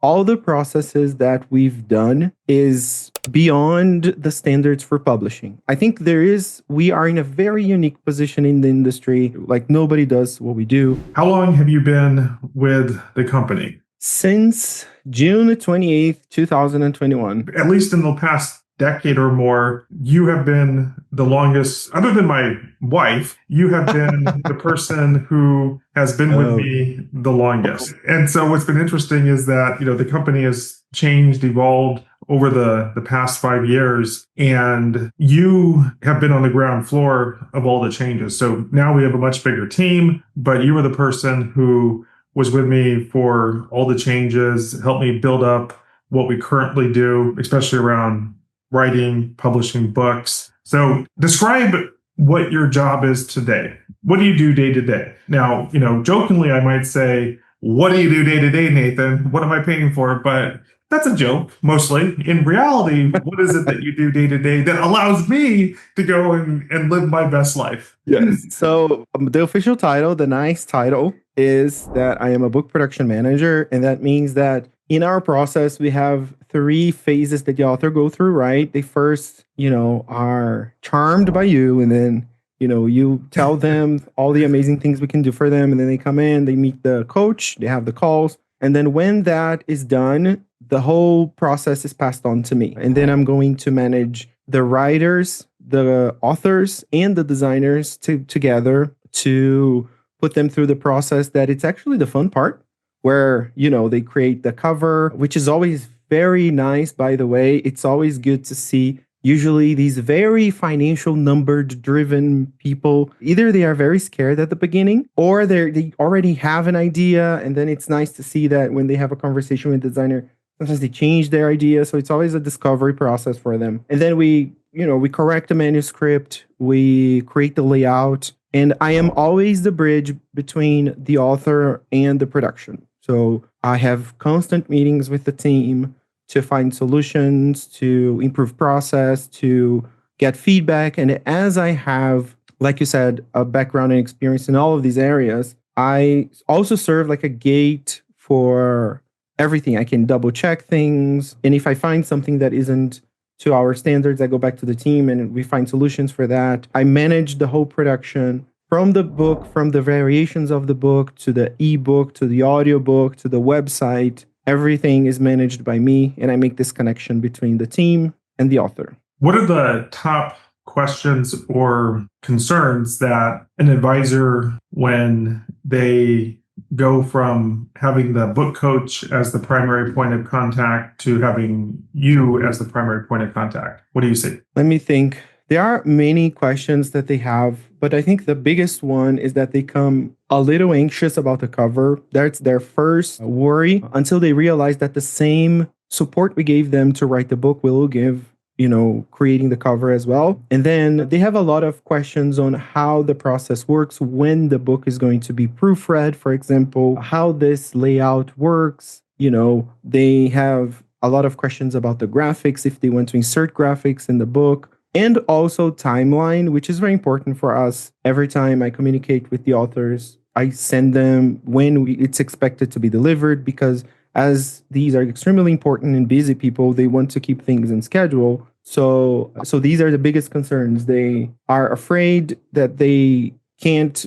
all the processes that we've done is beyond the standards for publishing. I think we are in a very unique position in the industry. Like nobody does what we do. How long have you been with the company? Since June 28th, 2021. At least in the past decade or more, you have been the longest, other than my wife, you have been the person who has been with me the longest. And so what's been interesting is that, the company has changed, evolved over the past 5 years, and you have been on the ground floor of all the changes. So now we have a much bigger team, but you were the person who was with me for all the changes, helped me build up what we currently do, especially around writing, publishing books. So describe what your job is today. What do you do day to day? Now, jokingly, I might say, what do you do day to day, Nathan? What am I paying for? But that's a joke, mostly. In reality, what is it that you do day to day that allows me to go and live my best life? Yes. So the official title, the nice title, is that I am a book production manager. And that means that in our process, we have 3 phases that the author go through, right? They first, are charmed by you, and then, you tell them all the amazing things we can do for them. And then they come in, they meet the coach, they have the calls. And then when that is done, the whole process is passed on to me. And then I'm going to manage the writers, the authors, and the designers together to put them through the process that it's actually the fun part, where, they create the cover, which is always very nice, by the way. It's always good to see usually these very financial numbered driven people, either they are very scared at the beginning or they already have an idea. And then it's nice to see that when they have a conversation with the designer, sometimes they change their idea. So it's always a discovery process for them. And then we correct the manuscript, we create the layout, and I am always the bridge between the author and the production. So I have constant meetings with the team to find solutions, to improve process, to get feedback. And as I have, like you said, a background and experience in all of these areas, I also serve like a gate for everything. I can double check things. And if I find something that isn't to our standards, I go back to the team and we find solutions for that. I manage the whole production from the book, from the variations of the book, to the ebook, to the audiobook, to the website. Everything is managed by me, and I make this connection between the team and the author. What are the top questions or concerns that an advisor, when they go from having the book coach as the primary point of contact to having you as the primary point of contact? What do you see? Let me think. There are many questions that they have, but I think the biggest one is that they come a little anxious about the cover. That's their first worry until they realize that the same support we gave them to write the book will give, creating the cover as well. And then they have a lot of questions on how the process works, when the book is going to be proofread, for example, how this layout works. They have a lot of questions about the graphics, if they want to insert graphics in the book. And also timeline, which is very important for us. Every time I communicate with the authors, I send them when it's expected to be delivered, because as these are extremely important and busy people, they want to keep things in schedule. So these are the biggest concerns. They are afraid that they can't,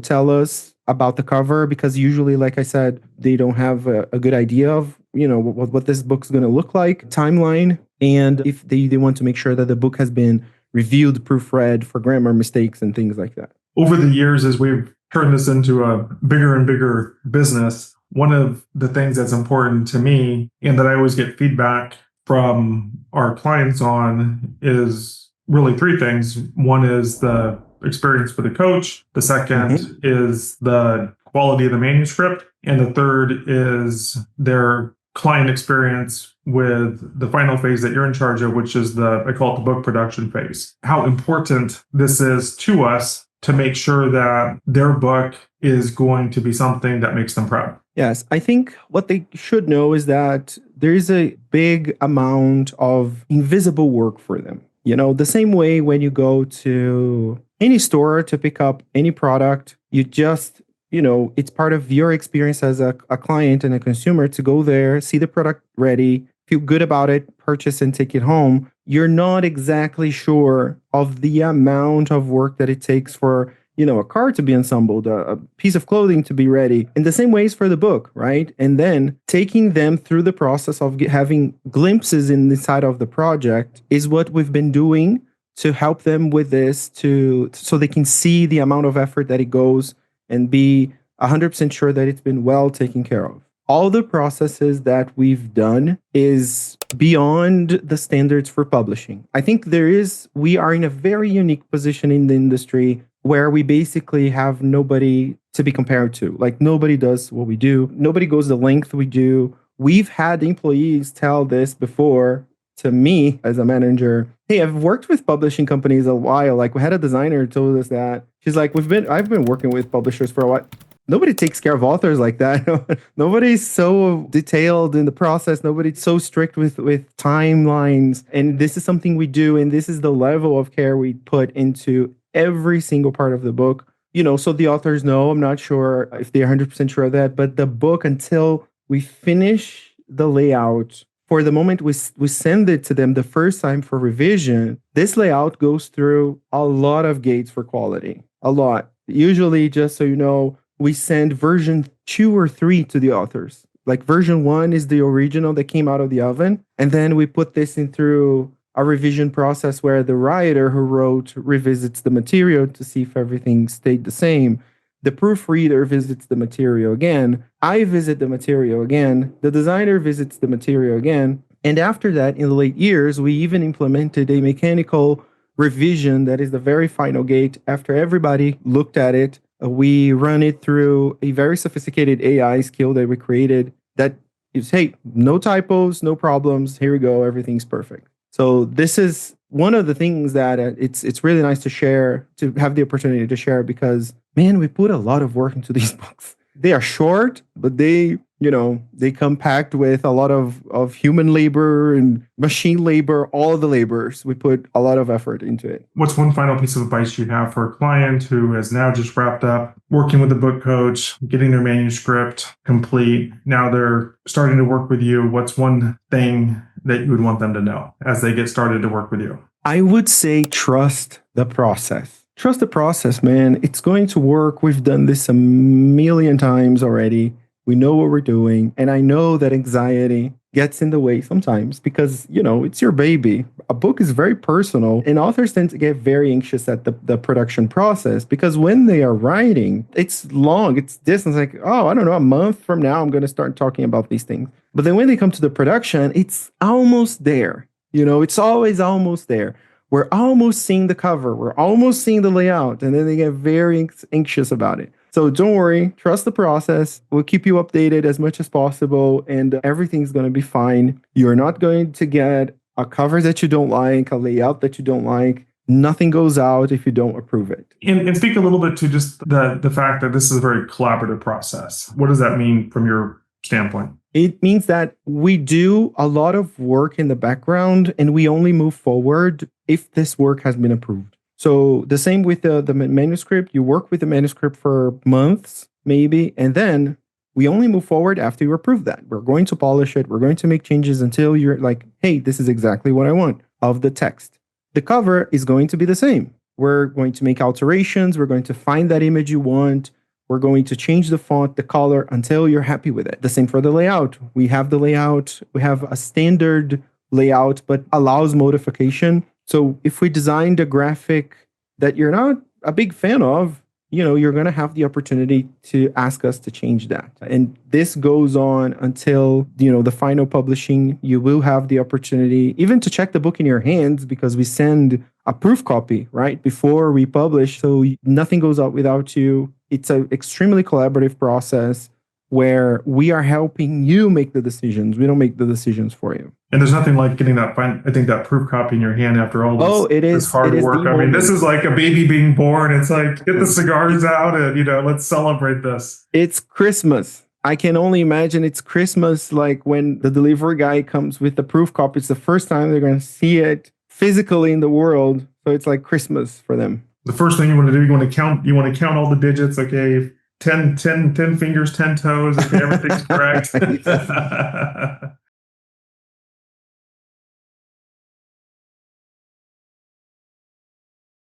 tell us about the cover, because usually, like I said, they don't have a good idea of, what this book's going to look like, timeline. And if they want to make sure that the book has been reviewed, proofread for grammar mistakes and things like that. Over the years, as we've turned this into a bigger and bigger business, one of the things that's important to me and that I always get feedback from our clients on is really 3 things. One is the experience with the coach. The second is the quality of the manuscript. And the third is their client experience with the final phase that you're in charge of, which is I call it the book production phase. How important this is to us to make sure that their book is going to be something that makes them proud. Yes, I think what they should know is that there is a big amount of invisible work for them. The same way when you go to any store to pick up any product, you just it's part of your experience as a client and a consumer to go there, see the product ready, feel good about it, purchase and take it home. You're not exactly sure of the amount of work that it takes for a car to be assembled, a piece of clothing to be ready. In the same ways for the book, right? And then taking them through the process of having glimpses inside of the project is what we've been doing to help them with this, so they can see the amount of effort that it goes and be 100% sure that it's been well taken care of. All the processes that we've done is beyond the standards for publishing. I think we are in a very unique position in the industry where we basically have nobody to be compared to. Like, nobody does what we do. Nobody goes the length we do. We've had employees tell this before to me as a manager. Hey, I've worked with publishing companies a while. Like, we had a designer who told us that. She's like, I've been working with publishers for a while. Nobody takes care of authors like that. Nobody's so detailed in the process. Nobody's so strict with timelines. And this is something we do. And this is the level of care we put into every single part of the book. So the authors know. I'm not sure if they're 100% sure of that. But the book, until we finish the layout, for the moment we send it to them the first time for revision, this layout goes through a lot of gates for quality. A lot. Usually, just so you know, we send version 2 or 3 to the authors. Like, version 1 is the original that came out of the oven. And then we put this in through a revision process where the writer who wrote revisits the material to see if everything stayed the same. The proofreader visits the material again. I visit the material again. The designer visits the material again. And after that, in the late years, we even implemented a mechanical revision that is the very final gate. After everybody looked at it, we run it through a very sophisticated AI skill that we created that is, hey, no typos, no problems. Here we go. Everything's perfect. So this is one of the things that it's really nice to share, to have the opportunity to share, because, man, we put a lot of work into these books. They are short, but they come packed with a lot of human labor and machine labor, all the labors. We put a lot of effort into it. What's one final piece of advice you have for a client who has now just wrapped up working with a book coach, getting their manuscript complete? Now they're starting to work with you. What's one thing that you would want them to know as they get started to work with you? I would say trust the process. Trust the process, man. It's going to work. We've done this a million times already. We know what we're doing. And I know that anxiety gets in the way sometimes because, it's your baby. A book is very personal, and authors tend to get very anxious at the production process because when they are writing, it's long, it's distant. It's like, oh, I don't know, a month from now, I'm going to start talking about these things. But then when they come to the production, it's almost there. It's always almost there. We're almost seeing the cover. We're almost seeing the layout. And then they get very anxious about it. So don't worry. Trust the process. We'll keep you updated as much as possible. And everything's going to be fine. You're not going to get a cover that you don't like, a layout that you don't like. Nothing goes out if you don't approve it. And speak a little bit to just the fact that this is a very collaborative process. What does that mean from your standpoint? It means that we do a lot of work in the background and we only move forward if this work has been approved. So the same with the manuscript. You work with the manuscript for months, maybe, and then we only move forward after you approve that. We're going to polish it. We're going to make changes until you're like, hey, this is exactly what I want of the text. The cover is going to be the same. We're going to make alterations. We're going to find that image you want. We're going to change the font, the color until you're happy with it. The same for the layout. We have the layout. We have a standard layout, but allows modification. So if we designed a graphic that you're not a big fan of, you're going to have the opportunity to ask us to change that. And this goes on until, the final publishing. You will have the opportunity even to check the book in your hands because we send a proof copy, right, before we publish. So nothing goes out without you. It's an extremely collaborative process where we are helping you make the decisions. We don't make the decisions for you. And there's nothing like getting that proof copy in your hand after all this hard work. I mean, this is like a baby being born. It's like, get the cigars out and, let's celebrate this. It's Christmas. I can only imagine it's Christmas, like when the delivery guy comes with the proof copy. It's the first time they're going to see it physically in the world. So it's like Christmas for them. The first thing you want to do, you want to count all the digits. Okay, 10 fingers, 10 toes, if everything's correct.